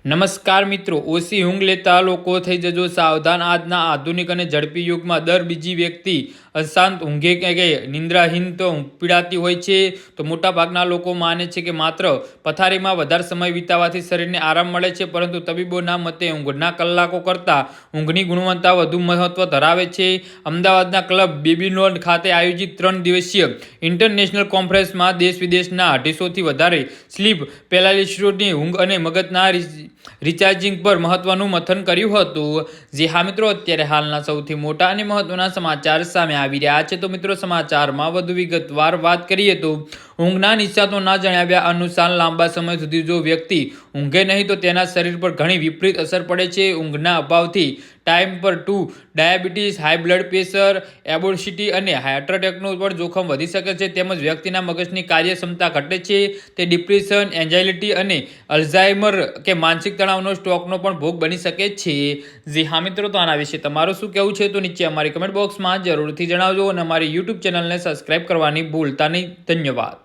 નમસ્કાર મિત્રો, ઓછી ઊંઘ લેતા લોકો થઈ જજો સાવધાન। આજના આધુનિક અને ઝડપી યુગમાં દર બીજી વ્યક્તિ અશાંત ઊંઘે કે નિંદ્રાહીન તો પીડાતી હોય છે। તો મોટાભાગના લોકો માને છે કે માત્ર પથારીમાં વધારે સમય વિતાવવાથી શરીરને આરામ મળે છે, પરંતુ તબીબોના મતે ઊંઘના કલાકો કરતાં ઊંઘની ગુણવત્તા વધુ મહત્વ ધરાવે છે। અમદાવાદના ક્લબ બેબીલોન ખાતે આયોજિત 3 દિવસીય ઇન્ટરનેશનલ કોન્ફરન્સમાં દેશ વિદેશના 250થી વધારે સ્લીપ પેરાલિસ્ટોની ઊંઘ અને મગજના રિચાર્જિંગ પર મહત્વનું મંથન કર્યું હતું। જે હા મિત્રો, અત્યારે હાલના સૌથી મોટા અને મહત્વના સમાચાર સામે આવી રહ્યા છે। તો મિત્રો, સમાચારમાં વધુ વિગતવાર વાત કરીએ તો ઊંઘના નિષ્ણાતોના જણાવ્યા અનુસાર લાંબા સમય સુધી જો વ્યક્તિ ઊંઘે નહીં તો તેના શરીર પર ઘણી વિપરીત અસર પડે છે। ઊંઘના અભાવથી type 2 diabetes, high blood pressure, obesity અને હાર્ટ એટેકનું પણ જોખમ વધી શકે છે, તેમજ વ્યક્તિના મગજની કાર્યક્ષમતા ઘટે છે। તે ડિપ્રેશન, એન્ઝાયટી અને અલ્ઝાઇમર કે માનસિક તણાવનો સ્ટ્રોકનો પણ ભોગ બની શકે છે। જી હા મિત્રો, તો આના વિશે તમારું શું કહેવું છે તો નીચે અમારી કમેન્ટ બોક્સમાં જરૂરથી જણાવજો અને અમારી યુટ્યુબ ચેનલને સબસ્ક્રાઇબ કરવાની ભૂલતા નહીં। ધન્યવાદ।